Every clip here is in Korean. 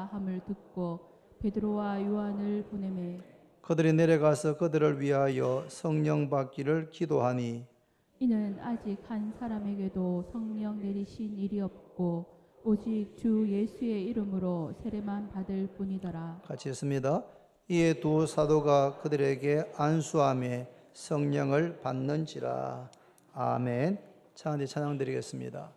함을 듣고 베드로와 요한을 보내매 그들이 내려가서 그들을 위하여 성령 받기를 기도하니 이는 아직 한 사람에게도 성령 내리신 일이 없고 오직 주 예수의 이름으로 세례만 받을 뿐이더라. 같이 했습니다. 이에 두 사도가 그들에게 안수하며 성령을 받는지라. 아멘. 찬양 찬양 드리겠습니다.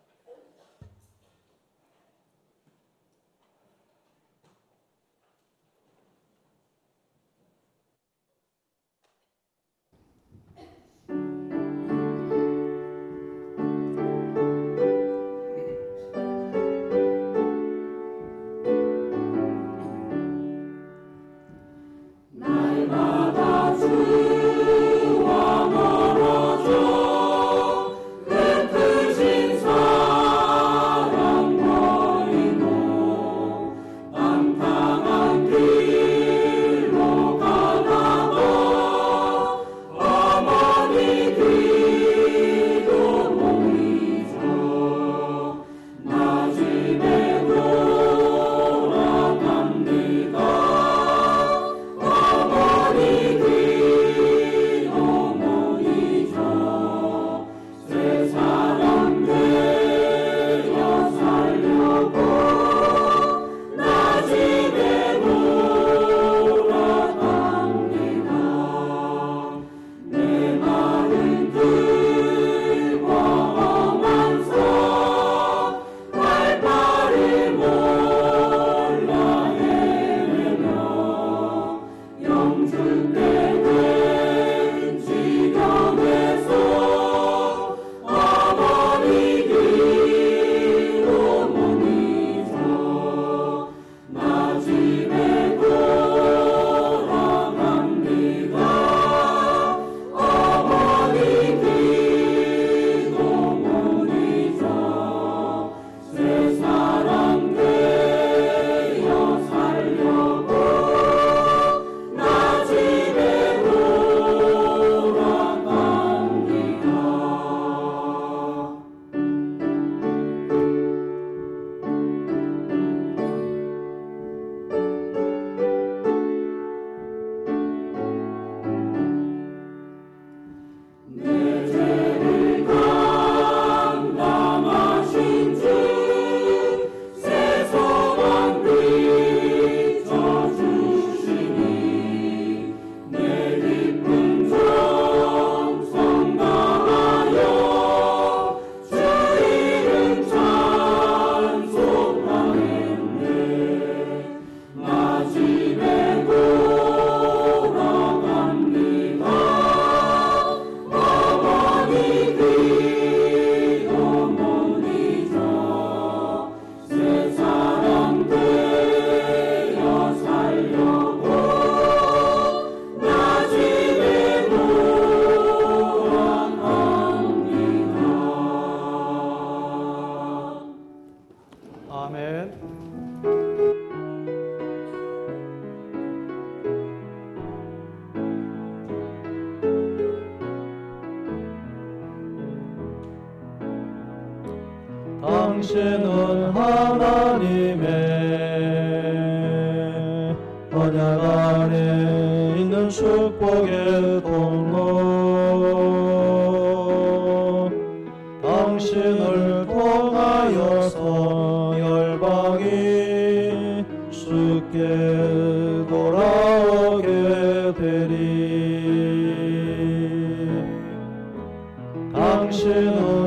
당신은 하나님의 언약 안에 있는 축복의 통로, 당신을 통하여서 열방이 주께 돌아오게 되리. 당신은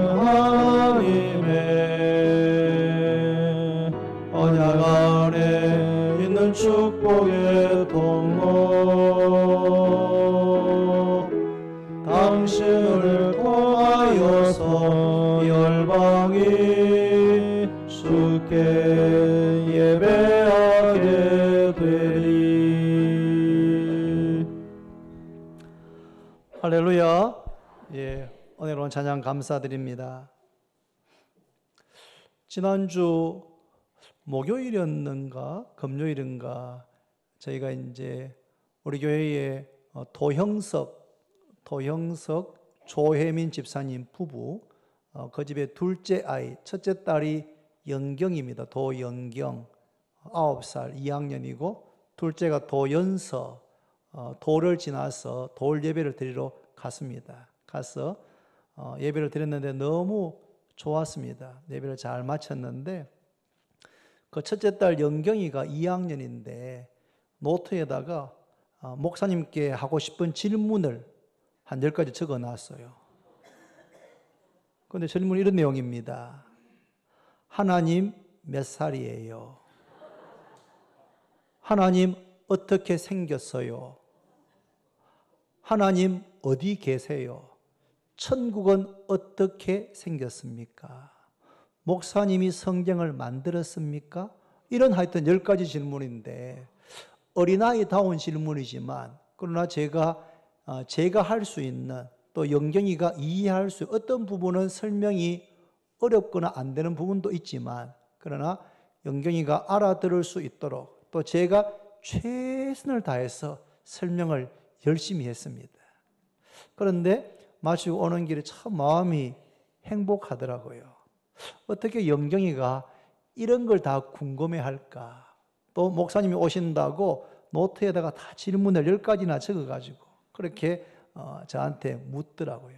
언약 안에 있는 축복의 통로, 당신을 통하여서 열방이 주께 예배하게 되리. 할렐루야. 예, 오늘 찬양 감사드립니다. 지난주 목요일이었는가 금요일인가 저희가 이제 우리 교회에 도형석 조혜민 집사님 부부, 그 집의 둘째 아이, 첫째 딸이 영경입니다. 도영경. 9살 2학년이고 둘째가 도연서 도를 지나서 돌 예배를 드리러 갔습니다. 가서 예배를 드렸는데 너무 좋았습니다. 예배를 잘 마쳤는데 그 첫째 딸 영경이가 2학년인데 노트에다가 목사님께 하고 싶은 질문을 한 10가지 적어놨어요. 그런데 질문이 이런 내용입니다. 하나님 몇 살이에요? 하나님 어떻게 생겼어요? 하나님 어디 계세요? 천국은 어떻게 생겼습니까? 목사님이 성경을 만들었습니까? 이런 하여튼 10가지 질문인데 어린아이다운 질문이지만 그러나 제가 할 수 있는 또 영경이가 이해할 수 어떤 부분은 설명이 어렵거나 안 되는 부분도 있지만 그러나 영경이가 알아들을 수 있도록 또 제가 최선을 다해서 설명을 열심히 했습니다. 그런데 마치고 오는 길에 참 마음이 행복하더라고요. 어떻게 영경이가 이런 걸 다 궁금해할까? 또 목사님이 오신다고 노트에다가 다 질문을 10가지나 적어가지고 그렇게 저한테 묻더라고요.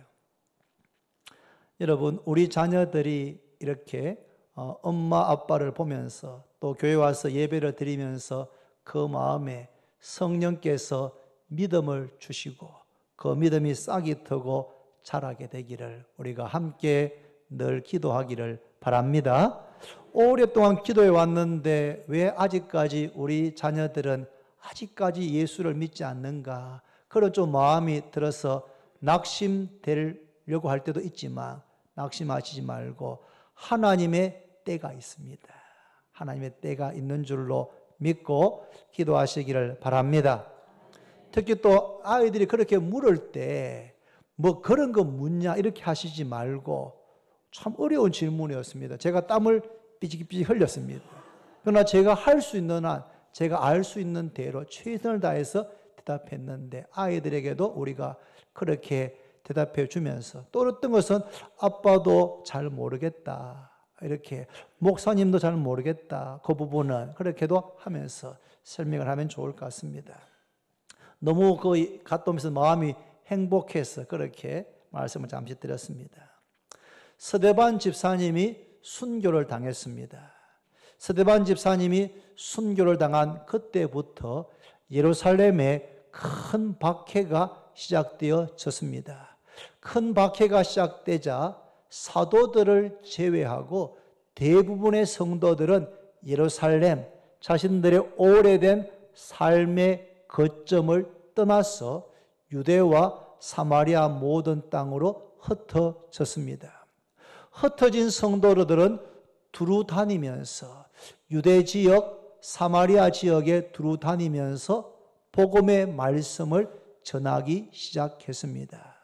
여러분, 우리 자녀들이 이렇게 엄마 아빠를 보면서 또 교회 와서 예배를 드리면서 그 마음에 성령께서 믿음을 주시고 그 믿음이 싹이 트고 자라게 되기를 우리가 함께 늘 기도하기를 바랍니다. 오랫동안 기도해 왔는데 왜 아직까지 우리 자녀들은 아직까지 예수를 믿지 않는가? 그런 좀 마음이 들어서 낙심되려고 할 때도 있지만 낙심하시지 말고 하나님의 때가 있습니다. 하나님의 때가 있는 줄로 믿고 기도하시기를 바랍니다. 특히 또 아이들이 그렇게 물을 때 뭐 그런 거 묻냐 이렇게 하시지 말고 참 어려운 질문이었습니다. 제가 땀을 삐직삐직 흘렸습니다. 그러나 제가 할 수 있는 한 제가 알 수 있는 대로 최선을 다해서 대답했는데 아이들에게도 우리가 그렇게 대답해 주면서 또 어떤 것은 아빠도 잘 모르겠다 이렇게 목사님도 잘 모르겠다 그 부분은 그렇게도 하면서 설명을 하면 좋을 것 같습니다. 너무 그 갔다 오면서 마음이 행복해서 그렇게 말씀을 잠시 드렸습니다. 서대반 집사님이 순교를 당했습니다. 서대반 집사님이 순교를 당한 그때부터 예루살렘에 큰 박해가 시작되어졌습니다. 큰 박해가 시작되자 사도들을 제외하고 대부분의 성도들은 예루살렘 자신들의 오래된 삶의 거점을 떠나서 유대와 사마리아 모든 땅으로 흩어졌습니다. 흩어진 성도들은 두루 다니면서 유대 지역, 사마리아 지역에 두루 다니면서 복음의 말씀을 전하기 시작했습니다.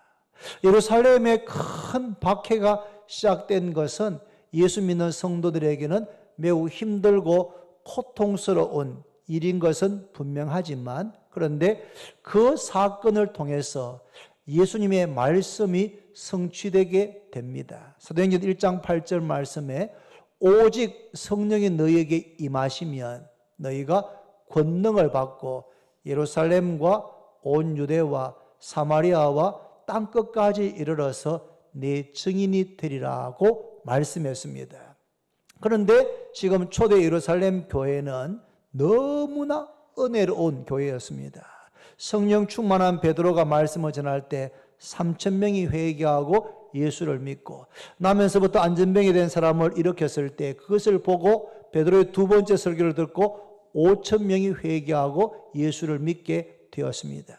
예루살렘에 큰 박해가 시작된 것은 예수 믿는 성도들에게는 매우 힘들고 고통스러운 일인 것은 분명하지만 그런데 그 사건을 통해서 예수님의 말씀이 성취되게 됩니다. 사도행전 1장 8절 말씀에 오직 성령이 너희에게 임하시면 너희가 권능을 받고 예루살렘과 온 유대와 사마리아와 땅끝까지 이르러서 내 증인이 되리라고 말씀했습니다. 그런데 지금 초대 예루살렘 교회는 너무나 은혜로운 교회였습니다. 성령 충만한 베드로가 말씀을 전할 때 3,000명이 회개하고 예수를 믿고 나면서부터 안전병이 된 사람을 일으켰을 때 그것을 보고 베드로의 두 번째 설교를 듣고 5,000명이 회개하고 예수를 믿게 되었습니다.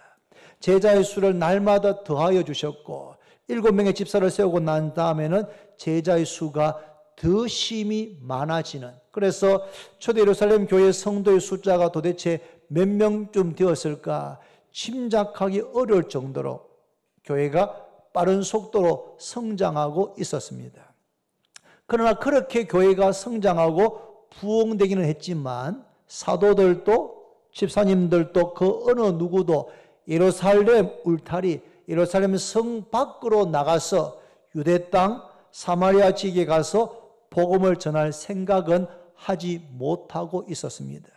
제자의 수를 날마다 더하여 주셨고 7명의 집사를 세우고 난 다음에는 제자의 수가 더 심히 많아지는 그래서 초대 예루살렘 교회 성도의 숫자가 도대체 몇 명쯤 되었을까 짐작하기 어려울 정도로 교회가 빠른 속도로 성장하고 있었습니다. 그러나 그렇게 교회가 성장하고 부흥되기는 했지만 사도들도 집사님들도 그 어느 누구도 예루살렘 울타리, 예루살렘 성 밖으로 나가서 유대 땅, 사마리아 지역에 가서 복음을 전할 생각은 하지 못하고 있었습니다.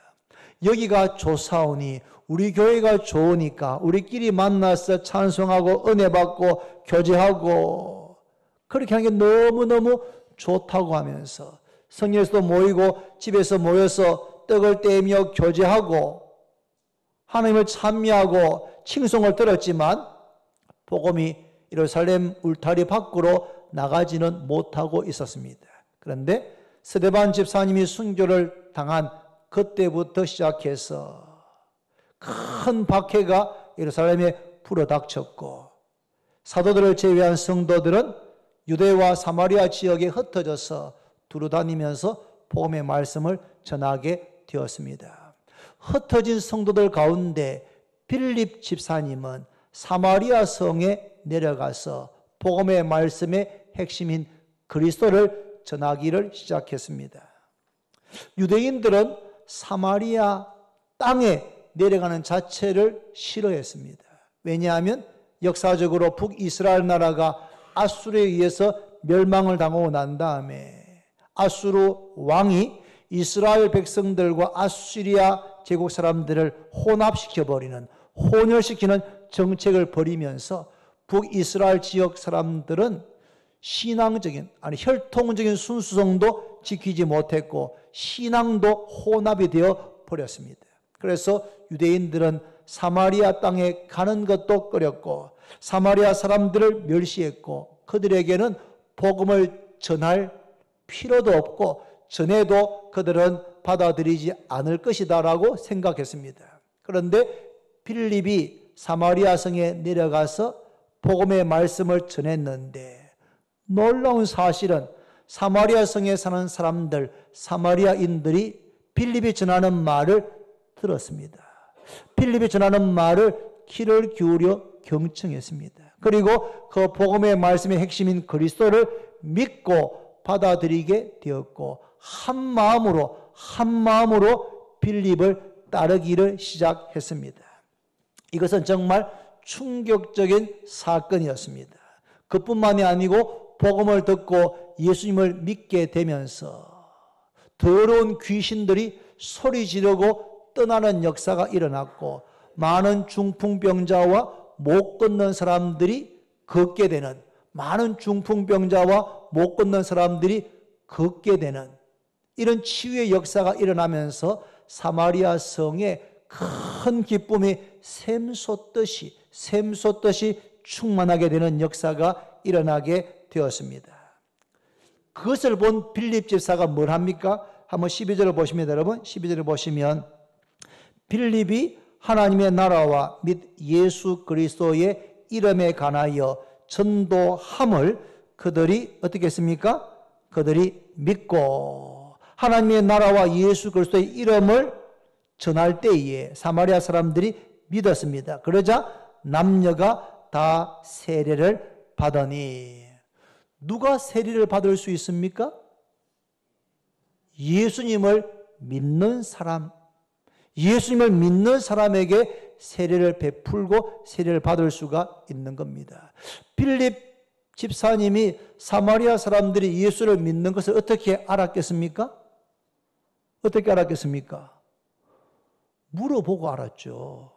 여기가 좋사오니 우리 교회가 좋으니까 우리끼리 만나서 찬송하고 은혜 받고 교제하고 그렇게 하는 게 너무너무 좋다고 하면서 성령에서도 모이고 집에서 모여서 떡을 떼며 교제하고 하나님을 찬미하고 칭송을 들었지만 복음이 예루살렘 울타리 밖으로 나가지는 못하고 있었습니다. 그런데 스데반 집사님이 순교를 당한 그때부터 시작해서 큰 박해가 예루살렘에 불어닥쳤고 사도들을 제외한 성도들은 유대와 사마리아 지역에 흩어져서 두루다니면서 복음의 말씀을 전하게 되었습니다. 흩어진 성도들 가운데 빌립 집사님은 사마리아 성에 내려가서 복음의 말씀의 핵심인 그리스도를 전하기를 시작했습니다. 유대인들은 사마리아 땅에 내려가는 자체를 싫어했습니다. 왜냐하면 역사적으로 북이스라엘 나라가 아수르에 의해서 멸망을 당하고 난 다음에 아수르 왕이 이스라엘 백성들과 아수리아 제국 사람들을 혼합시켜버리는, 혼혈시키는 정책을 벌이면서 북이스라엘 지역 사람들은 신앙적인, 혈통적인 순수성도 지키지 못했고 신앙도 혼합이 되어 버렸습니다. 그래서 유대인들은 사마리아 땅에 가는 것도 꺼렸고 사마리아 사람들을 멸시했고 그들에게는 복음을 전할 필요도 없고 전해도 그들은 받아들이지 않을 것이다라고 생각했습니다. 그런데 빌립이 사마리아 성에 내려가서 복음의 말씀을 전했는데 놀라운 사실은 사마리아 성에 사는 사람들, 사마리아인들이 빌립이 전하는 말을 들었습니다. 빌립이 전하는 말을 귀를 기울여 경청했습니다. 그리고 그 복음의 말씀의 핵심인 그리스도를 믿고 받아들이게 되었고 한 마음으로 빌립을 따르기를 시작했습니다. 이것은 정말 충격적인 사건이었습니다. 그뿐만이 아니고 복음을 듣고 예수님을 믿게 되면서 더러운 귀신들이 소리 지르고 떠나는 역사가 일어났고 많은 중풍병자와 못 걷는 사람들이 걷게 되는, 많은 중풍병자와 못 걷는 사람들이 걷게 되는 이런 치유의 역사가 일어나면서 사마리아 성에 큰 기쁨이 샘솟듯이 충만하게 되는 역사가 일어나게 되었습니다. 그것을 본 빌립 집사가 뭘 합니까? 한번 12절을 보십니다. 여러분 12절을 보시면 빌립이 하나님의 나라와 및 예수 그리스도의 이름에 관하여 전도함을 그들이 어떻게 했습니까? 그들이 믿고 하나님의 나라와 예수 그리스도의 이름을 전할 때에 사마리아 사람들이 믿었습니다. 그러자 남녀가 다 세례를 받으니 누가 세례를 받을 수 있습니까? 예수님을 믿는 사람, 예수님을 믿는 사람에게 세례를 베풀고 세례를 받을 수가 있는 겁니다. 빌립 집사님이 사마리아 사람들이 예수를 믿는 것을 어떻게 알았겠습니까? 어떻게 알았겠습니까? 물어보고 알았죠.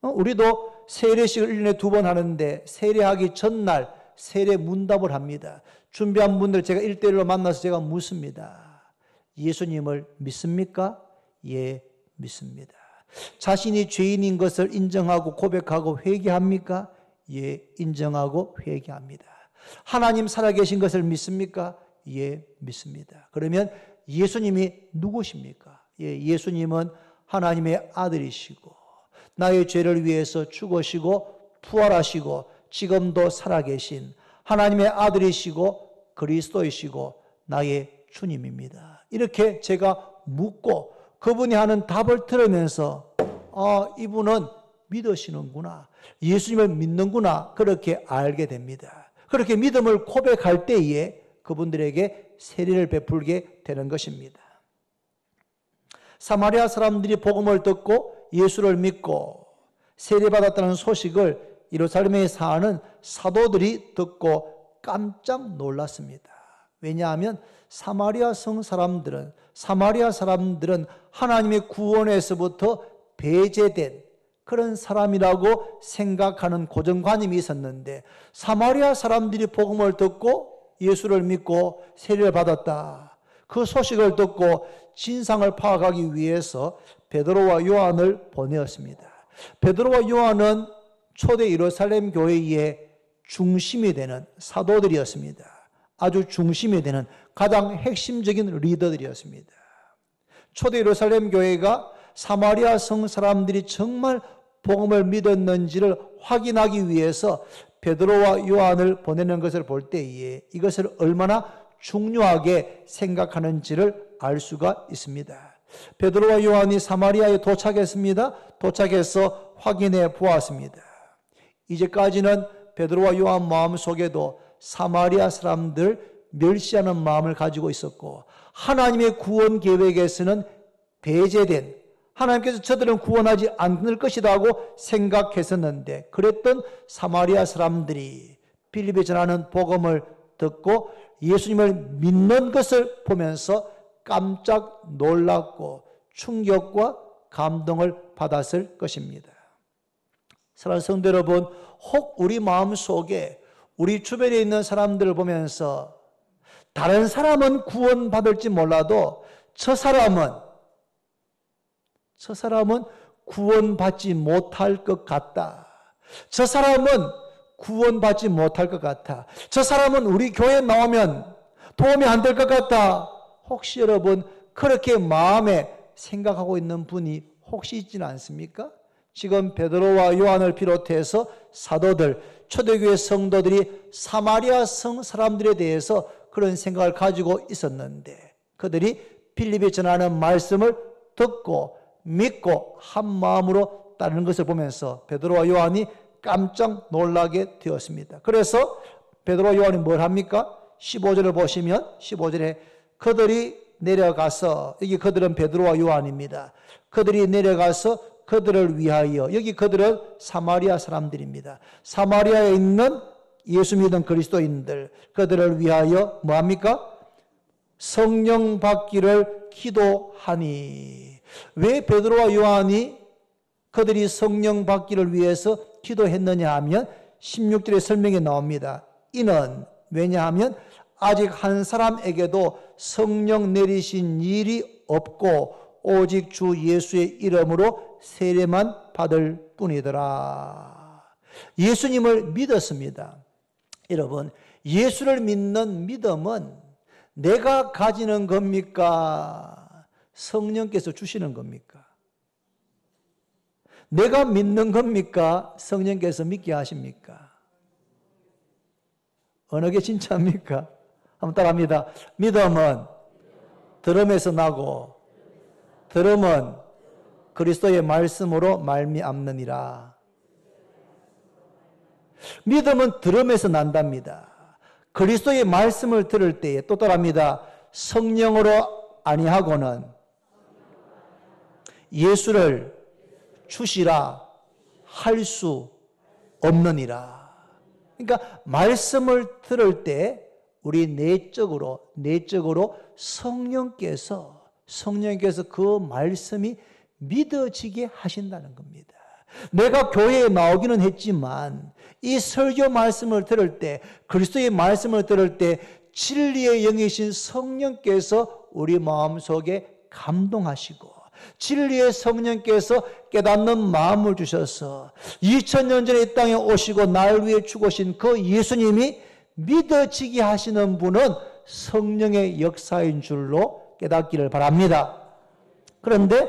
우리도 세례식을 1년에 2번 하는데 세례하기 전날 세례 문답을 합니다. 준비한 분들 제가 1대1로 만나서 제가 묻습니다. 예수님을 믿습니까? 예, 믿습니다. 자신이 죄인인 것을 인정하고 고백하고 회개합니까? 예, 인정하고 회개합니다. 하나님 살아계신 것을 믿습니까? 예, 믿습니다. 그러면 예수님이 누구십니까? 예, 예수님은 하나님의 아들이시고 나의 죄를 위해서 죽으시고 부활하시고 지금도 살아계신 하나님의 아들이시고 그리스도이시고 나의 주님입니다. 이렇게 제가 묻고 그분이 하는 답을 들으면서 이분은 믿으시는구나, 예수님을 믿는구나, 그렇게 알게 됩니다. 그렇게 믿음을 고백할 때에 그분들에게 세례를 베풀게 되는 것입니다. 사마리아 사람들이 복음을 듣고 예수를 믿고 세례받았다는 소식을 예루살렘에 사는 사도들이 듣고 깜짝 놀랐습니다. 왜냐하면 사마리아 사람들은 하나님의 구원에서부터 배제된 그런 사람이라고 생각하는 고정관념이 있었는데, 사마리아 사람들이 복음을 듣고 예수를 믿고 세례를 받았다. 그 소식을 듣고 진상을 파악하기 위해서 베드로와 요한을 보내었습니다. 베드로와 요한은 초대 예루살렘 교회의 중심이 되는 사도들이었습니다. 아주 중심이 되는 가장 핵심적인 리더들이었습니다. 초대 예루살렘 교회가 사마리아 성 사람들이 정말 복음을 믿었는지를 확인하기 위해서 베드로와 요한을 보내는 것을 볼 때에 이것을 얼마나 중요하게 생각하는지를 알 수가 있습니다. 베드로와 요한이 사마리아에 도착했습니다. 도착해서 확인해 보았습니다. 이제까지는 베드로와 요한 마음속에도 사마리아 사람들 멸시하는 마음을 가지고 있었고, 하나님의 구원 계획에서는 배제된, 하나님께서 저들은 구원하지 않을 것이다 하고 생각했었는데, 그랬던 사마리아 사람들이 빌립에 전하는 복음을 듣고 예수님을 믿는 것을 보면서 깜짝 놀랐고 충격과 감동을 받았을 것입니다. 사랑하는 성도 여러분, 혹 우리 마음속에 우리 주변에 있는 사람들을 보면서 다른 사람은 구원받을지 몰라도 저 사람은 구원받지 못할 것 같다. 저 사람은 구원받지 못할 것 같아. 저 사람은 우리 교회에 나오면 도움이 안 될 것 같다. 혹시 여러분 그렇게 마음에 생각하고 있는 분이 혹시 있지는 않습니까? 지금 베드로와 요한을 비롯해서 사도들, 초대교회 성도들이 사마리아 성 사람들에 대해서 그런 생각을 가지고 있었는데, 그들이 빌립이 전하는 말씀을 듣고 믿고 한 마음으로 따르는 것을 보면서 베드로와 요한이 깜짝 놀라게 되었습니다. 그래서 베드로와 요한이 뭘 합니까? 15절을 보시면 15절에 그들이 내려가서, 여기 그들은 베드로와 요한입니다. 그들이 내려가서 그들을 위하여, 여기 그들은 사마리아 사람들입니다. 사마리아에 있는 예수 믿은 그리스도인들, 그들을 위하여 뭐합니까? 성령 받기를 기도하니. 왜 베드로와 요한이 그들이 성령 받기를 위해서 기도했느냐 하면 16절의 설명이 나옵니다. 이는 왜냐하면 아직 한 사람에게도 성령 내리신 일이 없고 오직 주 예수의 이름으로 세례만 받을 뿐이더라. 예수님을 믿었습니다. 여러분, 예수를 믿는 믿음은 내가 가지는 겁니까? 성령께서 주시는 겁니까? 내가 믿는 겁니까? 성령께서 믿게 하십니까? 어느 게 진짜입니까? 한번 따라합니다. 믿음은 들음에서 나고 들음은 그리스도의 말씀으로 말미암느니라. 믿음은 들음에서 난답니다. 그리스도의 말씀을 들을 때에, 또 따라합니다. 성령으로 아니하고는 예수를 주시라 할 수 없느니라. 그러니까 말씀을 들을 때 우리 내적으로 성령께서 그 말씀이 믿어지게 하신다는 겁니다. 내가 교회에 나오기는 했지만 이 설교 말씀을 들을 때, 그리스도의 말씀을 들을 때 진리의 영이신 성령께서 우리 마음속에 감동하시고, 진리의 성령께서 깨닫는 마음을 주셔서 2000년 전에 이 땅에 오시고 날 위해 죽으신 그 예수님이 믿어지게 하시는 분은 성령의 역사인 줄로 깨닫기를 바랍니다. 그런데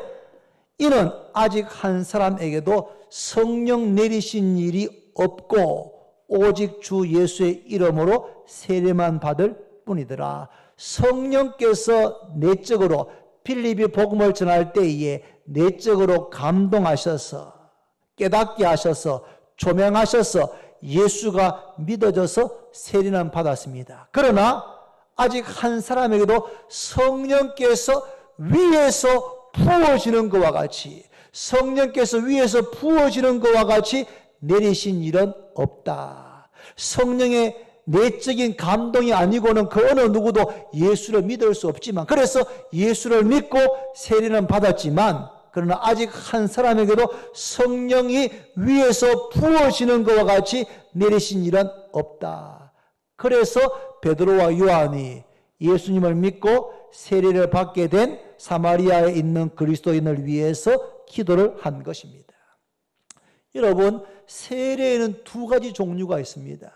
이는 아직 한 사람에게도 성령 내리신 일이 없고 오직 주 예수의 이름으로 세례만 받을 뿐이더라. 성령께서 내적으로 빌립이 복음을 전할 때에 내적으로 감동하셔서, 깨닫게 하셔서, 조명하셔서 예수가 믿어져서 세례는 받았습니다. 그러나 아직 한 사람에게도 성령께서 위에서 부어지는 것과 같이, 성령께서 위에서 부어지는 것과 같이 내리신 일은 없다. 성령의 내적인 감동이 아니고는 그 어느 누구도 예수를 믿을 수 없지만, 그래서 예수를 믿고 세례는 받았지만, 그러나 아직 한 사람에게도 성령이 위에서 부어지는 것과 같이 내리신 일은 없다. 그래서 베드로와 요한이 예수님을 믿고 세례를 받게 된 사마리아에 있는 그리스도인을 위해서 기도를 한 것입니다. 여러분, 세례에는 두 가지 종류가 있습니다.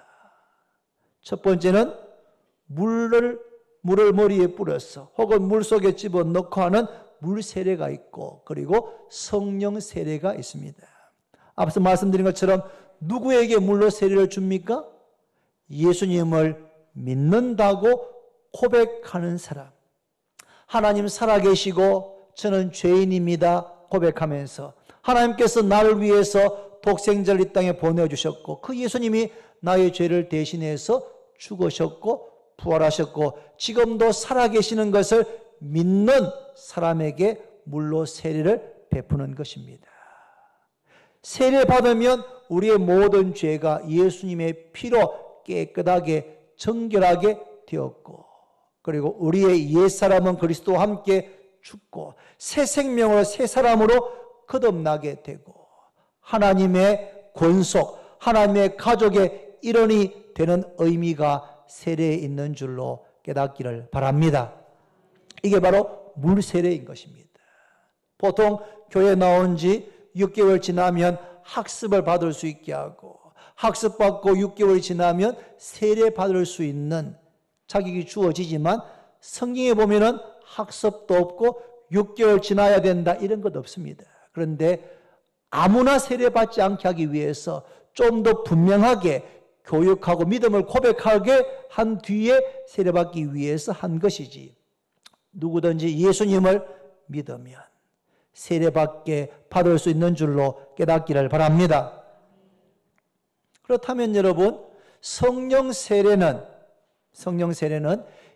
첫 번째는 물을 머리에 뿌려서 혹은 물속에 집어넣고 하는 물 세례가 있고, 그리고 성령 세례가 있습니다. 앞서 말씀드린 것처럼 누구에게 물로 세례를 줍니까? 예수님을 믿는다고 고백하는 사람. 하나님 살아계시고 저는 죄인입니다 고백하면서, 하나님께서 나를 위해서 독생자를 이 땅에 보내주셨고, 그 예수님이 나의 죄를 대신해서 죽으셨고 부활하셨고 지금도 살아계시는 것을 믿는 사람에게 물로 세례를 베푸는 것입니다. 세례 받으면 우리의 모든 죄가 예수님의 피로 깨끗하게 정결하게 되었고, 그리고 우리의 옛사람은 그리스도와 함께 죽고 새 생명으로 새 사람으로 거듭나게 되고 하나님의 권속, 하나님의 가족의 일원이 되는 의미가 세례에 있는 줄로 깨닫기를 바랍니다. 이게 바로 물세례인 것입니다. 보통 교회 나온 지 6개월 지나면 학습을 받을 수 있게 하고, 학습받고 6개월이 지나면 세례 받을 수 있는 자격이 주어지지만, 성경에 보면은 학습도 없고 6개월 지나야 된다 이런 것 없습니다. 그런데 아무나 세례 받지 않게 하기 위해서 좀 더 분명하게 교육하고 믿음을 고백하게 한 뒤에 세례 받기 위해서 한 것이지, 누구든지 예수님을 믿으면 세례받게 받을 수 있는 줄로 깨닫기를 바랍니다. 그렇다면 여러분, 성령 세례는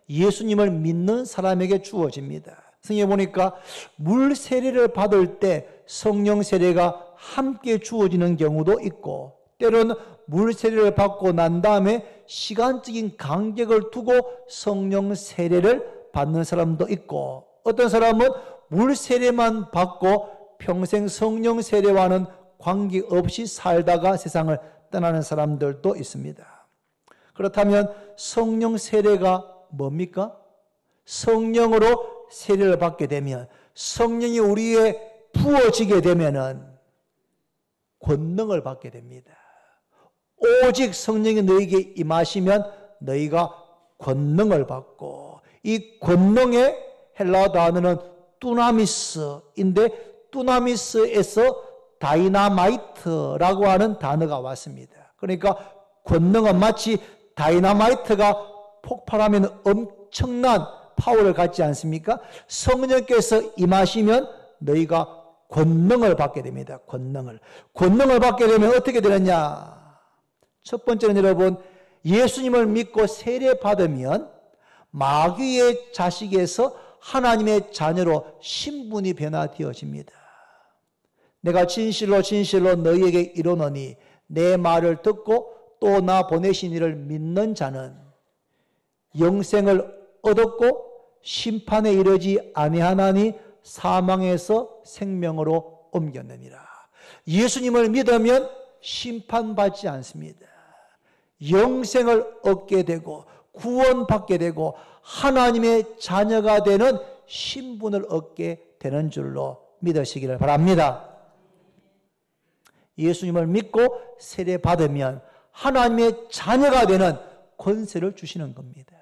예수님을 믿는 사람에게 주어집니다. 성경에 보니까 물 세례를 받을 때 성령 세례가 함께 주어지는 경우도 있고, 때로는 물 세례를 받고 난 다음에 시간적인 간격을 두고 성령 세례를 받는 사람도 있고, 어떤 사람은 물 세례만 받고 평생 성령 세례와는 관계없이 살다가 세상을 떠나는 사람들도 있습니다. 그렇다면 성령 세례가 뭡니까? 성령으로 세례를 받게 되면, 성령이 우리에 부어지게 되면은 권능을 받게 됩니다. 오직 성령이 너에게 임하시면 너희가 권능을 받고, 이 권능의 헬라어 단어는 뚜나미스인데, 뚜나미스에서 다이나마이트라고 하는 단어가 왔습니다. 그러니까 권능은 마치 다이나마이트가 폭발하면 엄청난 파워를 갖지 않습니까? 성령께서 임하시면 너희가 권능을 받게 됩니다. 권능을 받게 되면 어떻게 되느냐? 첫 번째는 여러분, 예수님을 믿고 세례 받으면 마귀의 자식에서 하나님의 자녀로 신분이 변화되어집니다. 내가 진실로 너희에게 이르노니 내 말을 듣고 또 나 보내신 이를 믿는 자는 영생을 얻었고 심판에 이르지 아니하나니 사망에서 생명으로 옮겼느니라. 예수님을 믿으면 심판받지 않습니다. 영생을 얻게 되고 구원받게 되고 하나님의 자녀가 되는 신분을 얻게 되는 줄로 믿으시기를 바랍니다. 예수님을 믿고 세례 받으면 하나님의 자녀가 되는 권세를 주시는 겁니다.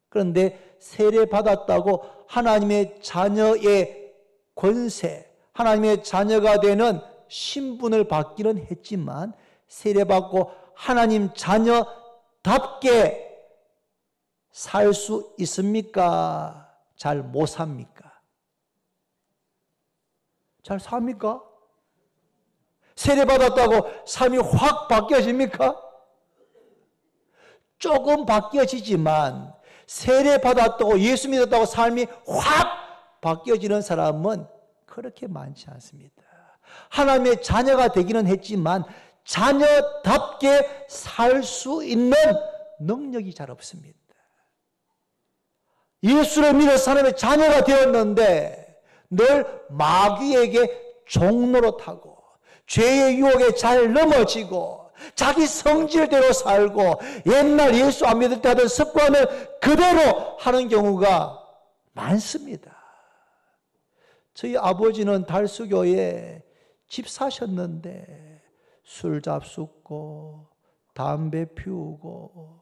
그런데 세례 받았다고 하나님의 자녀의 권세, 하나님의 자녀가 되는 신분을 받기는 했지만, 세례 받고 하나님 자녀답게 살 수 있습니까? 잘 못 삽니까? 잘 삽니까? 세례 받았다고 삶이 확 바뀌어집니까? 조금 바뀌어지지만 세례 받았다고 예수 믿었다고 삶이 확 바뀌어지는 사람은 그렇게 많지 않습니다. 하나님의 자녀가 되기는 했지만 자녀답게 살 수 있는 능력이 잘 없습니다. 예수를 믿어 하나님의 자녀가 되었는데 늘 마귀에게 종노릇하고 죄의 유혹에 잘 넘어지고 자기 성질대로 살고 옛날 예수 안 믿을 때 하던 습관을 그대로 하는 경우가 많습니다. 저희 아버지는 달수교에 집 사셨는데 술 잡숫고 담배 피우고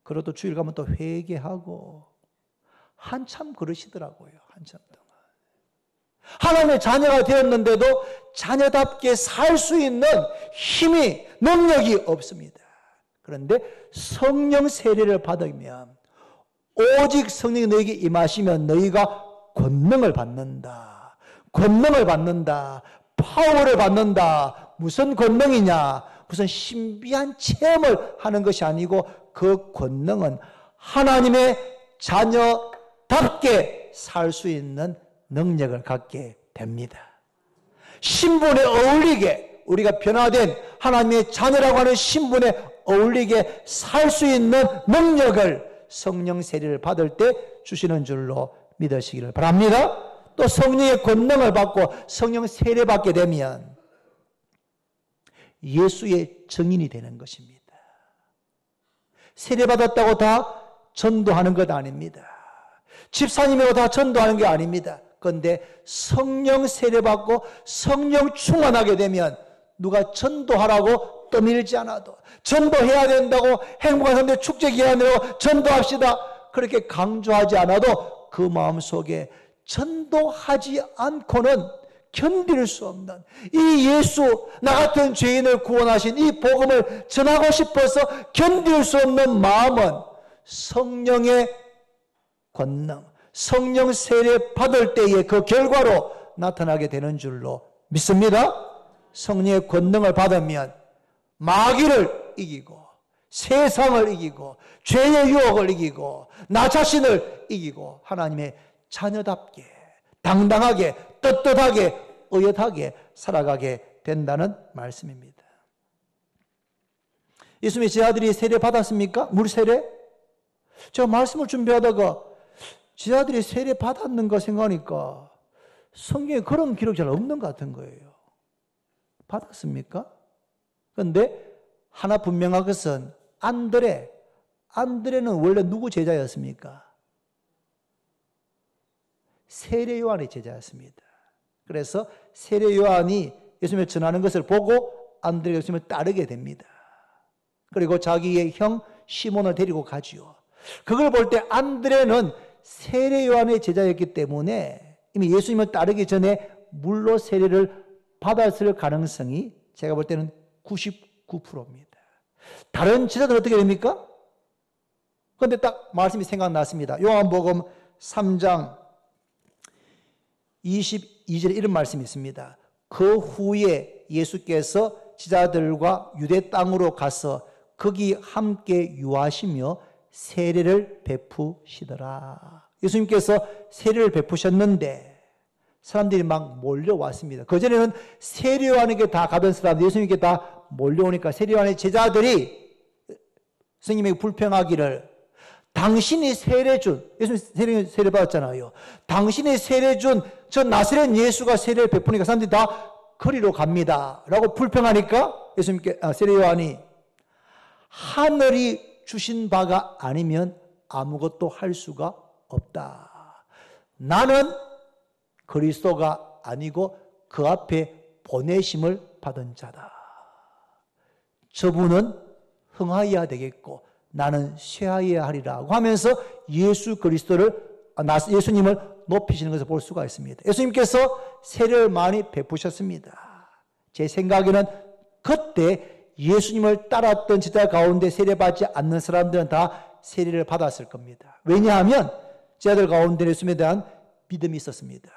그러도 주일 가면 또 회개하고 한참 그러시더라고요. 한참 동안. 하나님의 자녀가 되었는데도 자녀답게 살 수 있는 힘이, 능력이 없습니다. 그런데 성령 세례를 받으면 오직 성령이 너에게 임하시면 너희가 권능을 받는다. 권능을 받는다. 파워를 받는다. 무슨 권능이냐? 무슨 신비한 체험을 하는 것이 아니고 그 권능은 하나님의 자녀답게 살 수 있는 능력을 갖게 됩니다. 신분에 어울리게 우리가 변화된 하나님의 자녀라고 하는 신분에 어울리게 살 수 있는 능력을 성령 세례를 받을 때 주시는 줄로 믿으시기를 바랍니다. 또 성령의 권능을 받고 성령 세례 받게 되면 예수의 증인이 되는 것입니다. 세례 받았다고 다 전도하는 것 아닙니다. 집사님이라고 다 전도하는 게 아닙니다. 그런데 성령 세례 받고 성령 충만하게 되면 누가 전도하라고 떠밀지 않아도 전도해야 된다고 행복한 사람들 축제 기간으로 전도합시다 그렇게 강조하지 않아도 그 마음속에 전도하지 않고는 견딜 수 없는 이 예수 나 같은 죄인을 구원하신 이 복음을 전하고 싶어서 견딜 수 없는 마음은 성령의 권능, 성령 세례 받을 때의 그 결과로 나타나게 되는 줄로 믿습니다. 성령의 권능을 받으면 마귀를 이기고 세상을 이기고 죄의 유혹을 이기고 나 자신을 이기고 하나님의 자녀답게 당당하게 떳떳하게 의젓하게 살아가게 된다는 말씀입니다. 예수님의 제자들이 세례 받았습니까? 물 세례? 제가 말씀을 준비하다가 제자들이 세례 받았는가 생각하니까 성경에 그런 기록이 잘 없는 것 같은 거예요. 받았습니까? 그런데 하나 분명한 것은 안드레는 원래 누구 제자였습니까? 세례 요한의 제자였습니다. 그래서 세례 요한이 예수님을 전하는 것을 보고 안드레가 예수님을 따르게 됩니다. 그리고 자기의 형 시몬을 데리고 가지요. 그걸 볼 때 안드레는 세례 요한의 제자였기 때문에 이미 예수님을 따르기 전에 물로 세례를 받았을 가능성이 제가 볼 때는 99%입니다. 다른 제자들은 어떻게 됩니까? 그런데 딱 말씀이 생각났습니다. 요한복음 3장 22절에 이런 말씀이 있습니다. 그 후에 예수께서 제자들과 유대 땅으로 가서 거기 함께 유하시며 세례를 베푸시더라. 예수님께서 세례를 베푸셨는데 사람들이 막 몰려왔습니다. 그전에는 세례요한에게 다 가던 사람들이 예수님께 다 몰려오니까 세례요한의 제자들이 스님에게 불평하기를 당신이 세례 준, 예수님 세례 받았잖아요. 당신이 세례 준 저 나사렛 예수가 세례를 베푸니까 사람들이 다 거리로 갑니다. 라고 불평하니까 세례 요한이 하늘이 주신 바가 아니면 아무것도 할 수가 없다. 나는 그리스도가 아니고 그 앞에 보내심을 받은 자다. 저분은 흥하여야 되겠고 나는 쇠하여야 하리라고 하면서 예수님을 높이시는 것을 볼 수가 있습니다. 예수님께서 세례를 많이 베푸셨습니다. 제 생각에는 그때 예수님을 따랐던 제자 가운데 세례받지 않는 사람들은 다 세례를 받았을 겁니다. 왜냐하면 제자들 가운데 예수님에 대한 믿음이 있었습니다.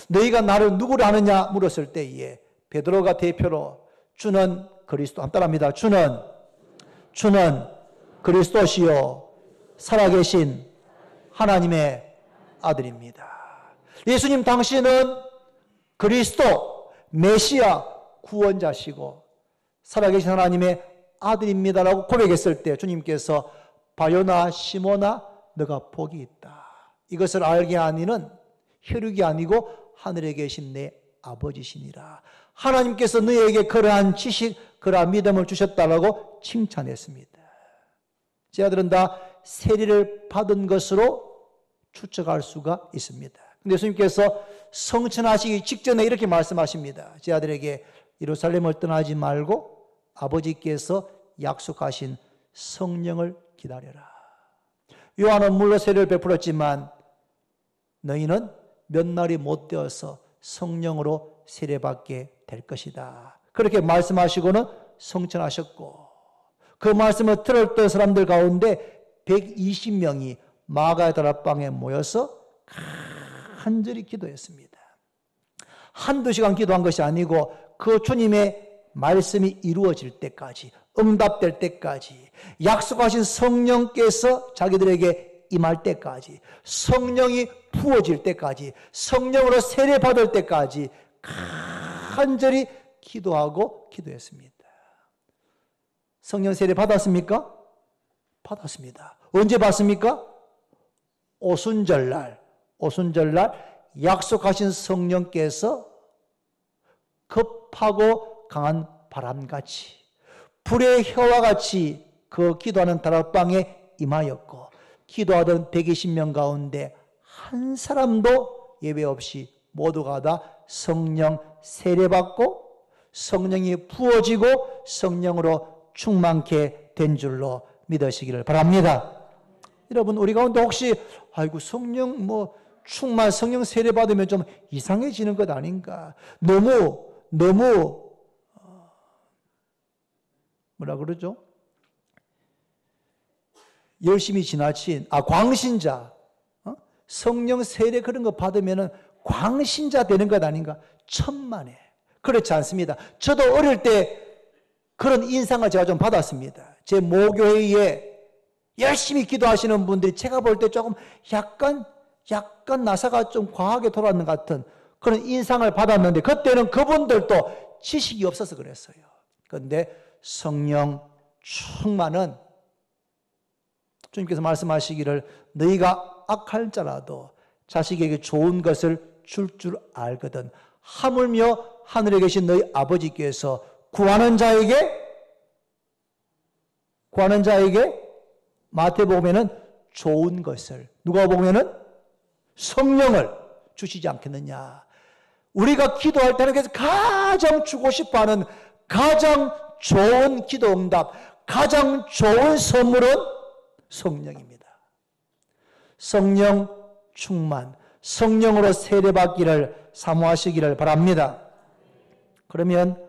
너희가 나를 누구로 아느냐 물었을 때에 베드로가 대표로 주는 그리스도, 한번 따라합니다. 주는 그리스도시요 살아계신 하나님의 아들입니다. 예수님 당신은 그리스도, 메시아, 구원자시고 살아계신 하나님의 아들입니다라고 고백했을 때 주님께서 바요나 시몬아 너가 복이 있다. 이것을 알게 하니는 혈육이 아니고 하늘에 계신 내 아버지시니라. 하나님께서 너에게 그러한 지식, 그러한 믿음을 주셨다라고 칭찬했습니다. 제 아들은 다 세리를 받은 것으로 추측할 수가 있습니다. 근데 예수님께서 성천하시기 직전에 이렇게 말씀하십니다. 제 아들에게 예루살렘을 떠나지 말고 아버지께서 약속하신 성령을 기다려라. 요한은 물로 세례를 베풀었지만 너희는 몇 날이 못 되어서 성령으로 세례받게 될 것이다. 그렇게 말씀하시고는 성천하셨고 그 말씀을 들었던 사람들 가운데 120명이 마가의 다락방에 모여서 간절히 기도했습니다. 한두 시간 기도한 것이 아니고 그 주님의 말씀이 이루어질 때까지, 응답될 때까지, 약속하신 성령께서 자기들에게 임할 때까지, 성령이 부어질 때까지, 성령으로 세례받을 때까지 간절히 기도하고 기도했습니다. 성령 세례 받았습니까? 받았습니다. 언제 받습니까? 오순절날 약속하신 성령께서 급하고 강한 바람같이 불의 혀와 같이 그 기도하는 다락방에 임하였고 기도하던 120명 가운데 한 사람도 예외 없이 모두가 다 성령 세례받고 성령이 부어지고 성령으로 충만케 된 줄로 믿으시기를 바랍니다. 여러분 우리 가운데 혹시 아이고 성령 충만 성령 세례 받으면 좀 이상해지는 것 아닌가? 너무 뭐라 그러죠? 열심히 지나친 광신자 성령 세례 그런 거 받으면 광신자 되는 것 아닌가? 천만에 그렇지 않습니다. 저도 어릴 때 그런 인상을 제가 좀 받았습니다. 제 모교회에 열심히 기도하시는 분들이 제가 볼 때 조금 약간 나사가 좀 과하게 돌아왔는 것 같은 그런 인상을 받았는데 그때는 그분들도 지식이 없어서 그랬어요. 그런데 성령 충만은 주님께서 말씀하시기를 너희가 악할 자라도 자식에게 좋은 것을 줄 알거든 하물며 하늘에 계신 너희 아버지께서 구하는 자에게 마태복음에는 좋은 것을 누가복음에는 성령을 주시지 않겠느냐. 우리가 기도할 때는 그래서 가장 주고 싶어하는 가장 좋은 기도 응답, 가장 좋은 선물은 성령입니다. 성령 충만, 성령으로 세례받기를 사모하시기를 바랍니다. 그러면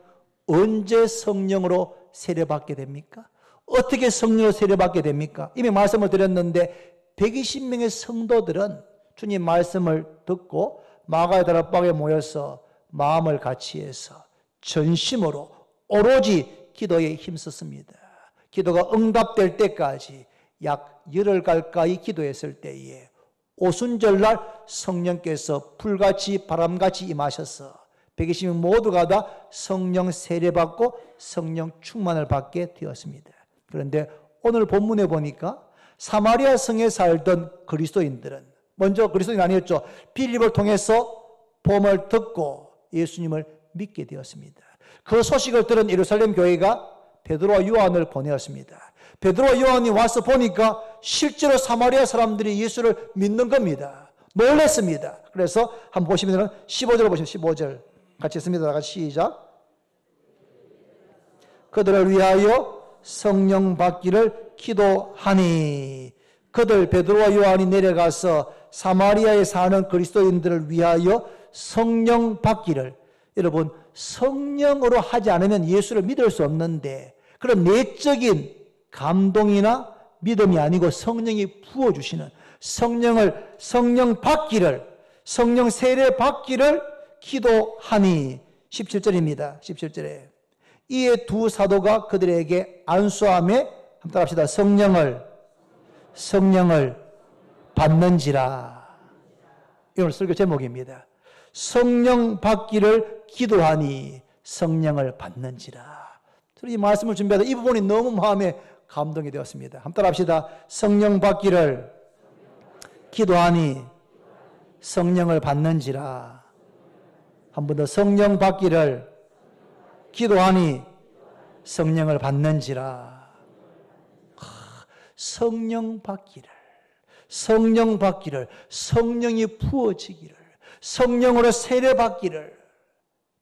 언제 성령으로 세례받게 됩니까? 어떻게 성령으로 세례받게 됩니까? 이미 말씀을 드렸는데 120명의 성도들은 주님 말씀을 듣고 마가의 다락방에 모여서 마음을 같이해서 전심으로 오로지 기도에 힘썼습니다. 기도가 응답될 때까지 약 열흘 가까이 기도했을 때에 오순절날 성령께서 불같이 바람같이 임하셔서 120명 모두가 다 성령 세례받고 성령 충만을 받게 되었습니다. 그런데 오늘 본문에 보니까 사마리아 성에 살던 그리스도인들은 먼저 그리스도인 아니었죠. 빌립을 통해서 복음을 듣고 예수님을 믿게 되었습니다. 그 소식을 들은 예루살렘 교회가 베드로와 요한을 보내었습니다. 베드로와 요한이 와서 보니까 실제로 사마리아 사람들이 예수를 믿는 겁니다. 놀랐습니다. 그래서 한번 보시면 15절 보시죠. 15절 같이 했습니다. 같이 시작. 그들을 위하여 성령 받기를 기도하니 그들 베드로와 요한이 내려가서 사마리아에 사는 그리스도인들을 위하여 성령 받기를 여러분 성령으로 하지 않으면 예수를 믿을 수 없는데 그런 내적인 감동이나 믿음이 아니고 성령이 부어주시는 성령 받기를 성령 세례 받기를 기도하니 17절입니다. 17절에 이에 두 사도가 그들에게 안수하며 한번 따라합시다. 성령을 받는지라. 이 오늘 설교 제목입니다. 성령 받기를 기도하니 성령을 받는지라. 이 말씀을 준비하다 이 부분이 너무 마음에 감동이 되었습니다. 한번 따라합시다. 성령 받기를 기도하니 성령을 받는지라. 한 번 더 성령 받기를 기도하니 성령을 받는지라. 성령 받기를, 성령 받기를, 성령이 부어지기를, 성령으로 세례 받기를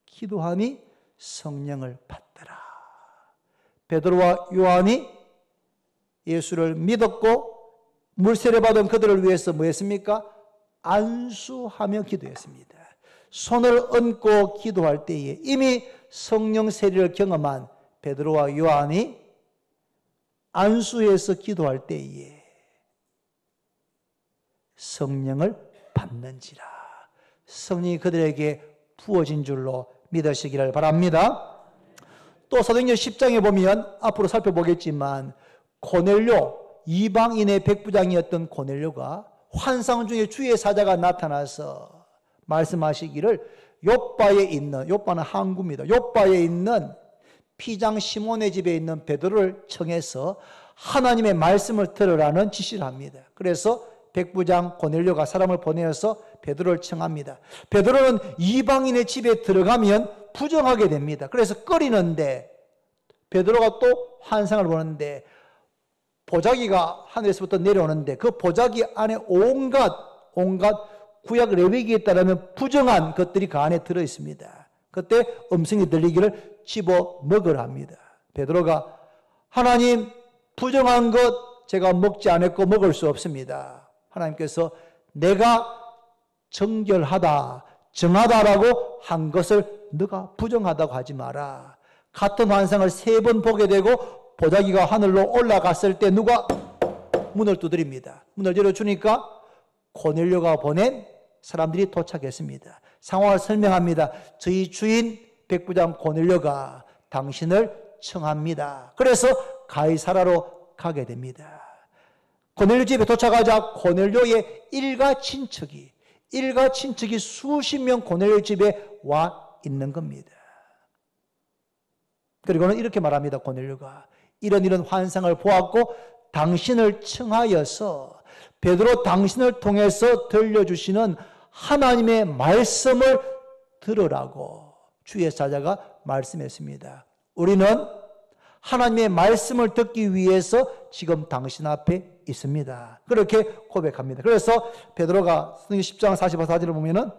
기도하니 성령을 받더라. 베드로와 요한이 예수를 믿었고 물세례 받은 그들을 위해서 뭐 했습니까? 안수하며 기도했습니다. 손을 얹고 기도할 때에 이미 성령 세례를 경험한 베드로와 요한이 안수해서 기도할 때에 성령을 받는지라. 성령이 그들에게 부어진 줄로 믿으시기를 바랍니다. 또 사도행전 10장에 보면 앞으로 살펴보겠지만 고넬료, 이방인의 백부장이었던 고넬료가 환상 중에 주의 사자가 나타나서 말씀하시기를 요빠에 있는, 요빠는 항구입니다. 요빠에 있는 피장 시몬의 집에 있는 베드로를 청해서 하나님의 말씀을 들으라는 지시를 합니다. 그래서 백부장 고넬료가 사람을 보내어서 베드로를 청합니다. 베드로는 이방인의 집에 들어가면 부정하게 됩니다. 그래서 꺼리는데 베드로가 또 환상을 보는데 보자기가 하늘에서부터 내려오는데 그 보자기 안에 온갖 구약 레위기에 따르면 부정한 것들이 그 안에 들어 있습니다. 그때 음성이 들리기를 집어 먹으라 합니다. 베드로가 하나님 부정한 것 제가 먹지 않았고 먹을 수 없습니다. 하나님께서 내가 정결하다, 정하다라고 한 것을 너가 부정하다고 하지 마라. 같은 환상을 3번 보게 되고 보자기가 하늘로 올라갔을 때 누가 문을 두드립니다. 문을 열어주니까 고넬료가 보낸 사람들이 도착했습니다. 상황을 설명합니다. 저희 주인 백부장 고넬료가 당신을 청합니다. 그래서 가이사라로 가게 됩니다. 고넬료 집에 도착하자 고넬료의 일가 친척이 수십 명 고넬료 집에 와 있는 겁니다. 그리고는 이렇게 말합니다. 고넬료가 이런 환상을 보았고 당신을 청하여서 베드로 당신을 통해서 들려주시는 하나님의 말씀을 들으라고 주의 사자가 말씀했습니다. 우리는 하나님의 말씀을 듣기 위해서 지금 당신 앞에 있습니다. 그렇게 고백합니다. 그래서 베드로가 10장 44절을 보면은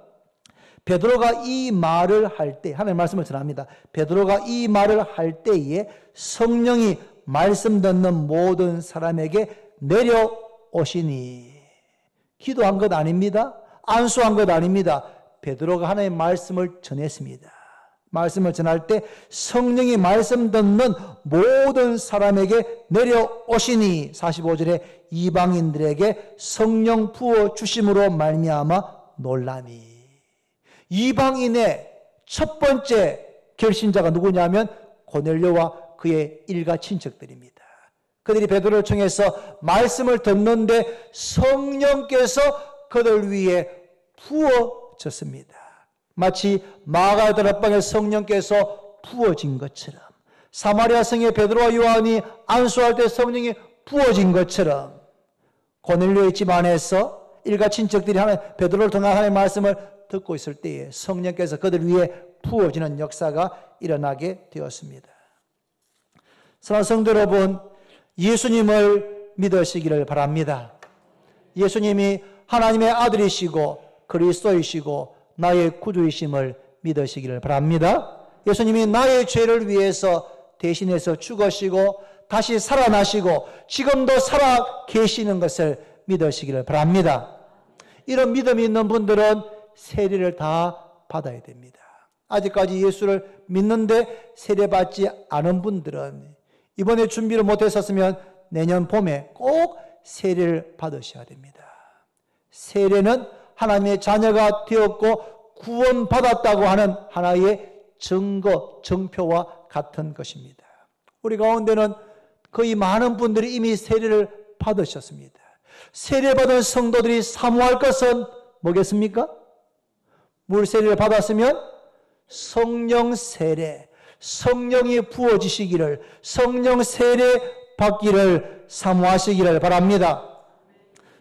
베드로가 이 말을 할 때 하나님의 말씀을 전합니다. 베드로가 이 말을 할 때에 성령이 말씀 듣는 모든 사람에게 내려오시니 기도한 것 아닙니다. 안수한 것 아닙니다. 베드로가 하나님의 말씀을 전했습니다. 말씀을 전할 때 성령이 말씀 듣는 모든 사람에게 내려오시니 45절에 이방인들에게 성령 부어 주심으로 말미암아 놀라니. 이방인의 첫 번째 결신자가 누구냐면 고넬료와 그의 일가 친척들입니다. 그들이 베드로를 청해서 말씀을 듣는데 성령께서 그들 위에 부어졌습니다. 마치 마가 다락방에 성령께서 부어진 것처럼 사마리아 성에 베드로와 요한이 안수할 때 성령이 부어진 것처럼 고넬료의 집 안에서 일가 친척들이 베드로를 통한 하나님의 말씀을 듣고 있을 때에 성령께서 그들 위에 부어지는 역사가 일어나게 되었습니다. 사랑하는 성도 여러분, 예수님을 믿으시기를 바랍니다. 예수님이 하나님의 아들이시고 그리스도이시고 나의 구주이심을 믿으시기를 바랍니다. 예수님이 나의 죄를 위해서 대신해서 죽으시고 다시 살아나시고 지금도 살아 계시는 것을 믿으시기를 바랍니다. 이런 믿음이 있는 분들은 세례를 다 받아야 됩니다. 아직까지 예수를 믿는데 세례받지 않은 분들은 이번에 준비를 못했었으면 내년 봄에 꼭 세례를 받으셔야 됩니다. 세례는 하나님의 자녀가 되었고 구원받았다고 하는 하나의 증거, 증표와 같은 것입니다. 우리 가운데는 거의 많은 분들이 이미 세례를 받으셨습니다. 세례받은 성도들이 사모할 것은 뭐겠습니까? 물 세례를 받았으면 성령 세례, 성령이 부어지시기를, 성령 세례 받기를 사모하시기를 바랍니다.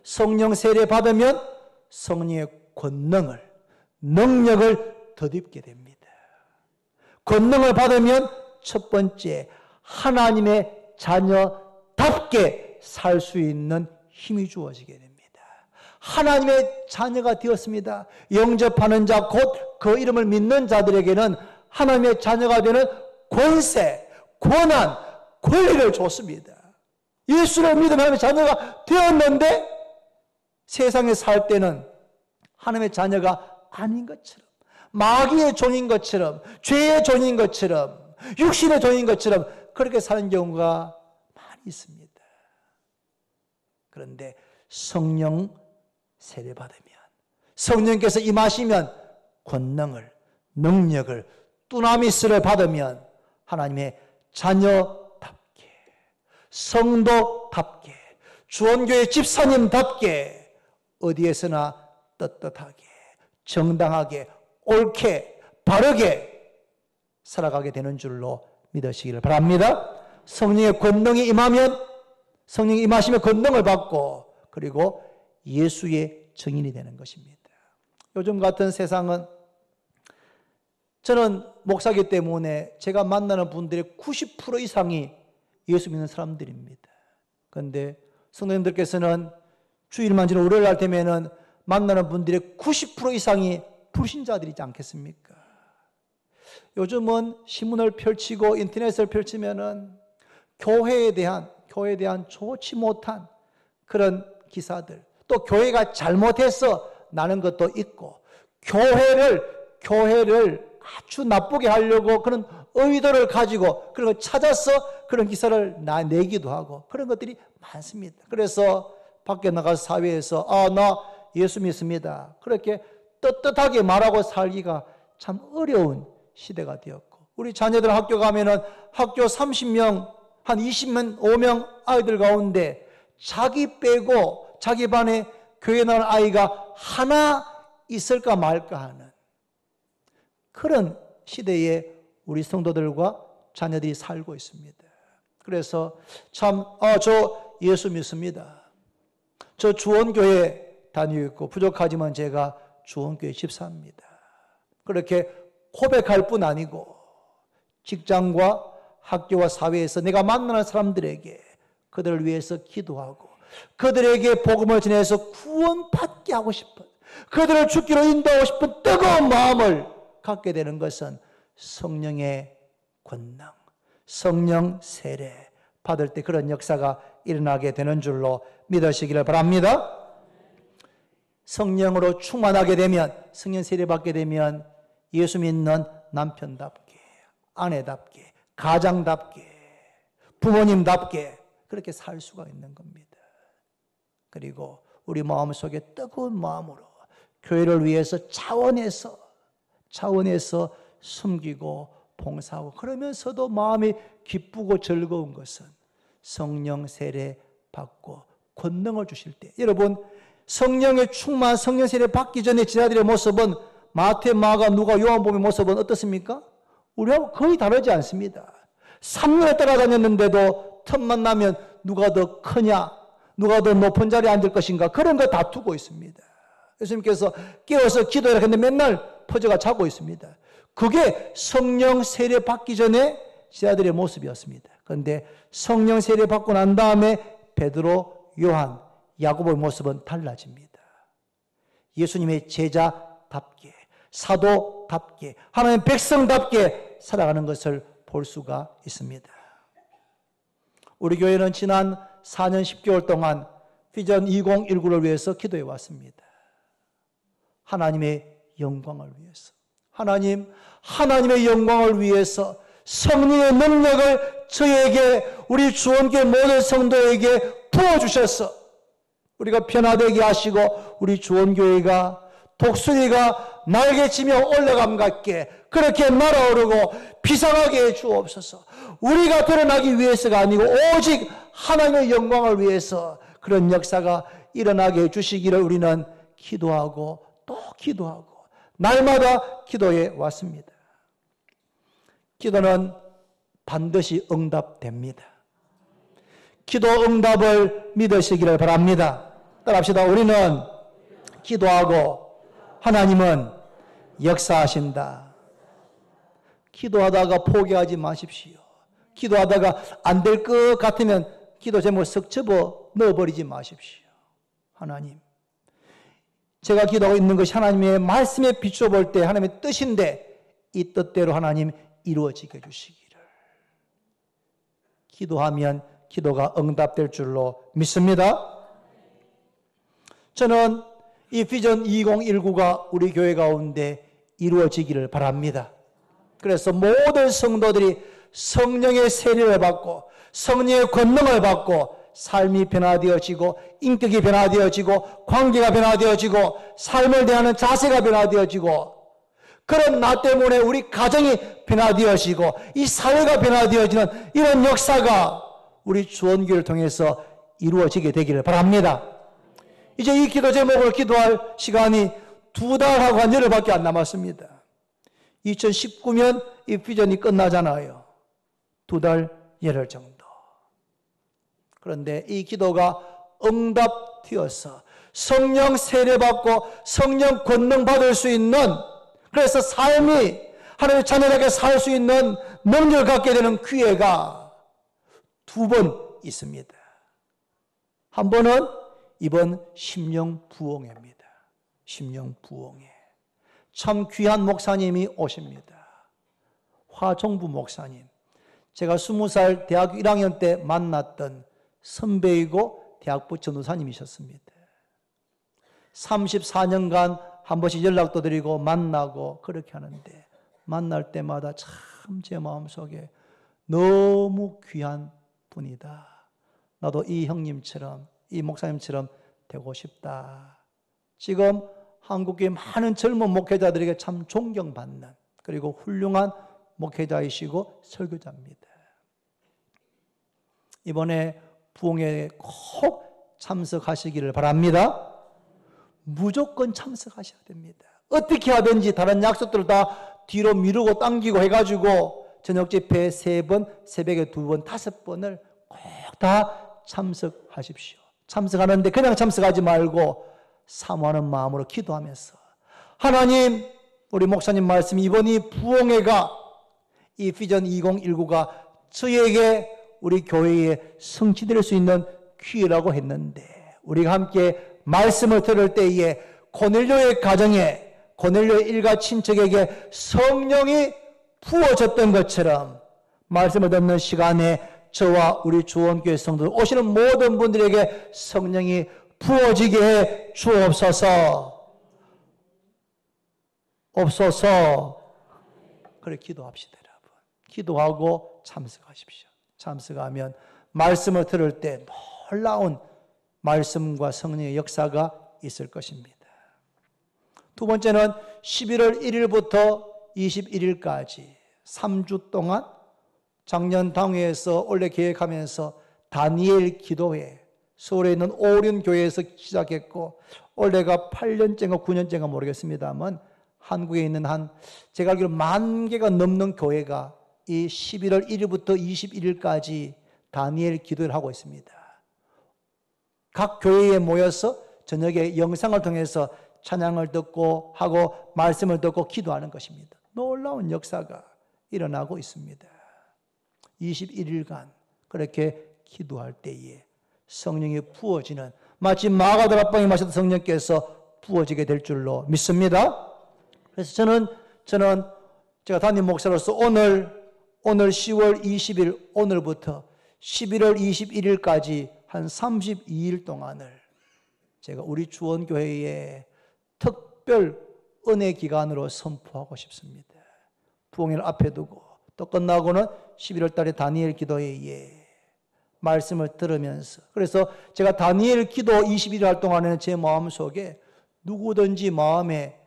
성령 세례 받으면 성령의 권능을, 능력을 덧입게 됩니다. 권능을 받으면 첫 번째, 하나님의 자녀답게 살 수 있는 힘이 주어지게 됩니다. 하나님의 자녀가 되었습니다. 영접하는 자, 곧 그 이름을 믿는 자들에게는 하나님의 자녀가 되는 권세, 권한, 권리를 줬습니다. 예수를 믿으면 하나님의 자녀가 되었는데 세상에 살 때는 하나님의 자녀가 아닌 것처럼, 마귀의 종인 것처럼, 죄의 종인 것처럼, 육신의 종인 것처럼 그렇게 사는 경우가 많이 있습니다. 그런데 성령 세례 받으면, 성령께서 임하시면 권능을, 능력을, 두나미스를 받으면 하나님의 자녀답게, 성도답게, 주원교회 집사님답게 어디에서나 떳떳하게, 정당하게, 옳게, 바르게 살아가게 되는 줄로 믿으시기를 바랍니다. 성령의 권능이 임하면, 성령이 임하시면 권능을 받고, 그리고 예수의 증인이 되는 것입니다. 요즘 같은 세상은, 저는 목사이기 때문에 제가 만나는 분들의 90% 이상이 예수 믿는 사람들입니다. 그런데 성도님들께서는 주일만 지난 월요일 날 되면은 만나는 분들의 90% 이상이 불신자들이지 않겠습니까? 요즘은 신문을 펼치고 인터넷을 펼치면은 교회에 대한 좋지 못한 그런 기사들, 또 교회가 잘못해서 나는 것도 있고, 교회를 아주 나쁘게 하려고 그런 의도를 가지고 그런 걸 찾아서 그런 기사를 내기도 하고 그런 것들이 많습니다. 그래서 밖에 나가서 사회에서 나 예수 믿습니다, 그렇게 떳떳하게 말하고 살기가 참 어려운 시대가 되었고, 우리 자녀들 학교 가면은 학교 30명, 한 20명, 5명 아이들 가운데 자기 빼고 자기 반에 교회 나온 아이가 하나 있을까 말까 하는 그런 시대에 우리 성도들과 자녀들이 살고 있습니다. 그래서 참, 저 예수 믿습니다, 저 주원교회 다니고 있고, 부족하지만 제가 주원교회 집사입니다, 그렇게 고백할 뿐 아니고 직장과 학교와 사회에서 내가 만나는 사람들에게 그들을 위해서 기도하고 그들에게 복음을 전해서 구원받게 하고 싶은, 그들을 죽기로 인도하고 싶은 뜨거운 마음을 갖게 되는 것은 성령의 권능, 성령 세례 받을 때 그런 역사가 일어나게 되는 줄로 믿으시기를 바랍니다. 성령으로 충만하게 되면, 성령 세례 받게 되면 예수 믿는 남편답게, 아내답게, 가장답게, 부모님답게 그렇게 살 수가 있는 겁니다. 그리고 우리 마음속에 뜨거운 마음으로 교회를 위해서 차원에서 숨기고 봉사하고, 그러면서도 마음이 기쁘고 즐거운 것은 성령 세례 받고 권능을 주실 때, 여러분 성령의 충만, 성령 세례 받기 전에 제자들의 모습은 마태, 마가, 누가, 요한복음의 모습은 어떻습니까? 우리하고 거의 다르지 않습니다. 3년을 따라다녔는데도 틈만 나면 누가 더 크냐, 누가 더 높은 자리에 앉을 것인가, 그런 거 다투고 있습니다. 예수님께서 깨워서 기도해라 했는데 맨날 퍼져가 자고 있습니다. 그게 성령 세례 받기 전에 제자들의 모습이었습니다. 그런데 성령 세례 받고 난 다음에 베드로, 요한, 야고보의 모습은 달라집니다. 예수님의 제자답게, 사도답게, 하나님의 백성답게 살아가는 것을 볼 수가 있습니다. 우리 교회는 지난 4년 10개월 동안 비전 2019를 위해서 기도해 왔습니다. 하나님의 영광을 위해서, 하나님의 영광을 위해서 성령의 능력을 저에게, 우리 주원교회 모든 성도에게 부어주셔서 우리가 변화되게 하시고, 우리 주원교회가 독수리가 날개치며 올라감 같게 그렇게 날아오르고 비상하게 해 주옵소서. 우리가 드러나기 위해서가 아니고 오직 하나님의 영광을 위해서 그런 역사가 일어나게 해 주시기를 우리는 기도하고 또 기도하고 날마다 기도해 왔습니다. 기도는 반드시 응답됩니다. 기도 응답을 믿으시기를 바랍니다. 따라합시다. 우리는 기도하고 하나님은 역사하신다. 기도하다가 포기하지 마십시오. 기도하다가 안 될 것 같으면 기도 제목을 쓱 접어 넣어버리지 마십시오. 하나님, 제가 기도하고 있는 것이 하나님의 말씀에 비추어 볼 때 하나님의 뜻인데 이 뜻대로 하나님 이루어지게 해주시기를. 기도하면 기도가 응답될 줄로 믿습니다. 저는 이 비전 2019가 우리 교회 가운데 이루어지기를 바랍니다. 그래서 모든 성도들이 성령의 세례를 받고 성령의 권능을 받고 삶이 변화되어지고 인격이 변화되어지고 관계가 변화되어지고 삶을 대하는 자세가 변화되어지고 그런 나 때문에 우리 가정이 변화되어지고 이 사회가 변화되어지는 이런 역사가 우리 주원교회를 통해서 이루어지게 되기를 바랍니다. 이제 이 기도 제목을 기도할 시간이 2달하고 한 열흘밖에 안 남았습니다. 2019년 이 비전이 끝나잖아요. 2달 열흘 정도. 그런데 이 기도가 응답되어서 성령 세례받고 성령 권능 받을 수 있는, 그래서 삶이 하나님의 자녀에게 살 수 있는 능력을 갖게 되는 기회가 2번 있습니다. 한 번은 이번 심령 부흥회입니다. 심령 부흥회. 참 귀한 목사님이 오십니다. 화종부 목사님. 제가 20살 대학교 1학년 때 만났던 선배이고 대학부 전도사님이셨습니다. 34년간 한 번씩 연락도 드리고 만나고 그렇게 하는데 만날 때마다 참 제 마음속에 너무 귀한 분이다. 나도 이 형님처럼 이 목사님처럼 되고 싶다. 지금 한국의 많은 젊은 목회자들에게 참 존경받는 그리고 훌륭한 목회자이시고 설교자입니다. 이번에 부흥회에 꼭 참석하시기를 바랍니다. 무조건 참석하셔야 됩니다. 어떻게 하든지 다른 약속들을 다 뒤로 미루고 당기고 해가지고 저녁 집회 3번, 새벽에 2번, 5번을 꼭 다 참석하십시오. 참석하는데 그냥 참석하지 말고 사모하는 마음으로 기도하면서 하나님, 우리 목사님 말씀 이번이 부흥회가 이 비전 2019가 저에게 우리 교회에 성취될 수 있는 기회라고 했는데 우리가 함께 말씀을 들을 때에 고넬료의 가정에 고넬료의 일가 친척에게 성령이 부어졌던 것처럼 말씀을 듣는 시간에 저와 우리 주원교회 성도들 오시는 모든 분들에게 성령이 부어지게 해 주옵소서. 그래 기도합시다 여러분. 기도하고 참석하십시오. 참석하면 말씀을 들을 때 놀라운 말씀과 성령의 역사가 있을 것입니다. 두 번째는 11월 1일부터 21일까지 3주 동안 작년 당회에서 원래 계획하면서 다니엘 기도회 서울에 있는 오륜교회에서 시작했고 올해가 8년째인가 9년째인가 모르겠습니다만 한국에 있는 제가 알기로 10,000개가 넘는 교회가 이 11월 1일부터 21일까지 다니엘 기도를 하고 있습니다. 각 교회에 모여서 저녁에 영상을 통해서 찬양을 듣고 하고 말씀을 듣고 기도하는 것입니다. 놀라운 역사가 일어나고 있습니다. 21일간 그렇게 기도할 때에 성령이 부어지는 마치 마가다락방에 마셨던 성령께서 부어지게 될 줄로 믿습니다. 그래서 저는 제가 담임 목사로서 오늘 10월 20일 오늘부터 11월 21일까지 한 32일 동안을 제가 우리 주원교회에 특별 은혜 기간으로 선포하고 싶습니다. 부흥회를 앞에 두고 또 끝나고는 11월 달에 다니엘 기도회에 말씀을 들으면서 그래서 제가 다니엘 기도 21일 할 동안에는 제 마음속에 누구든지 마음에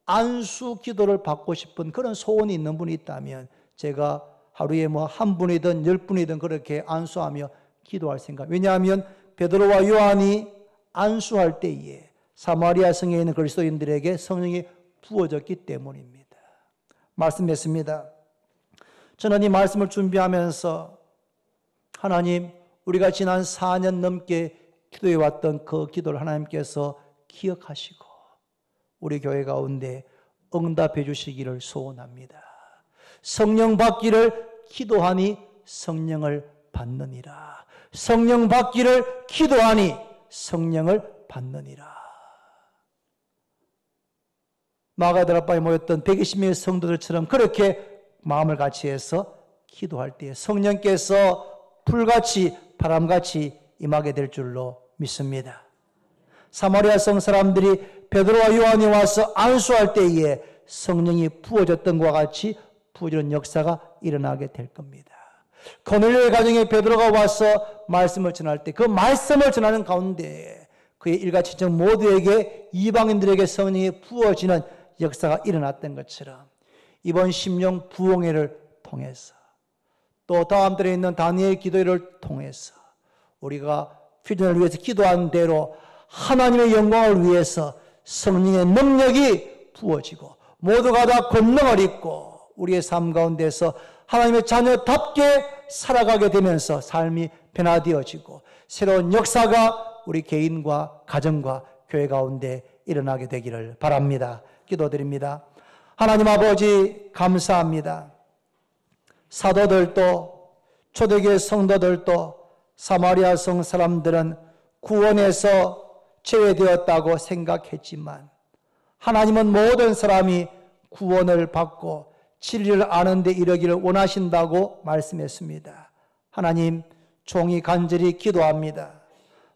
안수 기도를 받고 싶은 그런 소원이 있는 분이 있다면 제가 하루에 한 분이든 10분이든 그렇게 안수하며 기도할 생각. 왜냐하면 베드로와 요한이 안수할 때에 사마리아 성에 있는 그리스도인들에게 성령이 부어졌기 때문입니다. 말씀했습니다. 저는 이 말씀을 준비하면서 하나님, 우리가 지난 4년 넘게 기도해왔던 그 기도를 하나님께서 기억하시고 우리 교회 가운데 응답해 주시기를 소원합니다. 성령 받기를 기도하니 성령을 받느니라. 성령 받기를 기도하니 성령을 받느니라. 마가다락방에 모였던 120명의 성도들처럼 그렇게 마음을 같이 해서 기도할 때에 성령께서 불같이 바람같이 임하게 될 줄로 믿습니다. 사마리아 성 사람들이 베드로와 요한이 와서 안수할 때에 성령이 부어졌던 것과 같이 부어지는 역사가 일어나게 될 겁니다. 고넬료의 가정에 베드로가 와서 말씀을 전할 때 그 말씀을 전하는 가운데 그의 일가 친척 모두에게 이방인들에게 성령이 부어지는 역사가 일어났던 것처럼 이번 심령 부흥회를 통해서 또 다음 달에 있는 다니엘 기도회를 통해서 우리가 필전을 위해서 기도한 대로 하나님의 영광을 위해서 성령의 능력이 부어지고 모두가 다 권능을 입고 우리의 삶 가운데서 하나님의 자녀답게 살아가게 되면서 삶이 변화되어지고 새로운 역사가 우리 개인과 가정과 교회 가운데 일어나게 되기를 바랍니다. 기도드립니다. 하나님 아버지 감사합니다. 사도들도 초대교회 성도들도 사마리아 성 사람들은 구원에서 제외되었다고 생각했지만 하나님은 모든 사람이 구원을 받고 진리를 아는 데 이르기를 원하신다고 말씀했습니다. 하나님, 종이 간절히 기도합니다.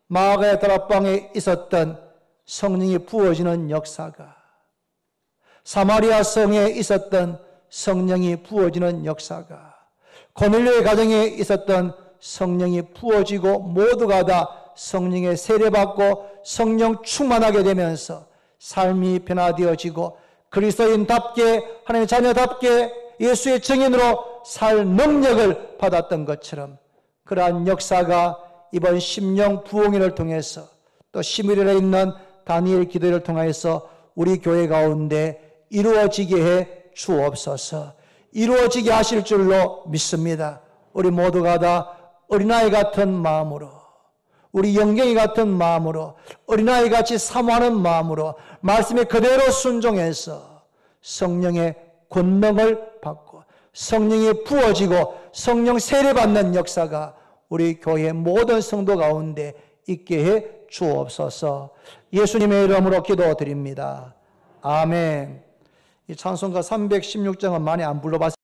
마가의 다락방에 있었던 성령이 부어지는 역사가 사마리아 성에 있었던 성령이 부어지는 역사가 고넬료의 가정에 있었던 성령이 부어지고 모두가 다 성령의 세례받고 성령 충만하게 되면서 삶이 변화되어지고 그리스도인답게 하나님의 자녀답게 예수의 증인으로 살 능력을 받았던 것처럼 그러한 역사가 이번 심령 부흥회를 통해서 또 11일에 있는 다니엘 기도회를 통해서 우리 교회 가운데 이루어지게 해 주옵소서. 이루어지게 하실 줄로 믿습니다. 우리 모두가 다 어린아이 같은 마음으로 우리 영경이 같은 마음으로 어린아이같이 사모하는 마음으로 말씀에 그대로 순종해서 성령의 권능을 받고 성령이 부어지고 성령 세례받는 역사가 우리 교회 모든 성도 가운데 있게 해 주옵소서. 예수님의 이름으로 기도드립니다. 아멘. 이 찬송가 316장은 많이 안 불러봤습니다.